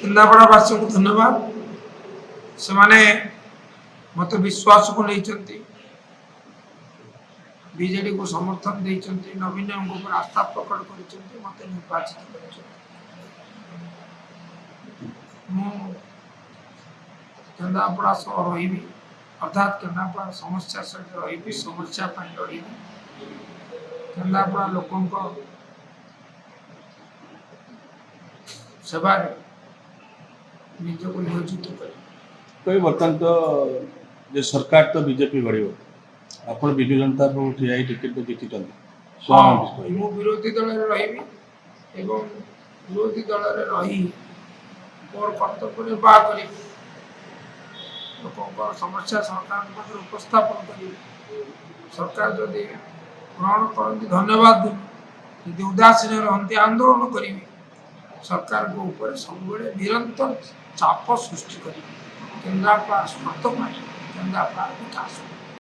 केन्द्रापड़ावासी को धन्यवाद से माने मत विश्वास को नहीं बीजेडी को समर्थन देइचंती नवीन ऊपर आस्था प्रकट कर मत निर्वाचित केन्द्रापड़ा सह रही अर्थात केन्द्रापड़ा समस्या सहित रही समस्या लड़ी केन्द्रापड़ा लोकों सेवा निजको नियोजित कर बर्तमान तो जे सरकार तो बीजेपी गढ़ आप विजु जनता ठिया टिकेट तो जीति मु विरोधी दल रही विरोधी दल रही मोर कर्तव्य निर्वाह कर लोक समस्या सरकार उपस्थापन कर सरकार जदि ग्रहण करती धन्यवाद देवी उदासीन रहती आंदोलन करी सरकार को ऊपर सब निरंतर चाप सृष्टि कर केन्द्रापड़ा स्वार्थ केन्द्रापड़ा विकास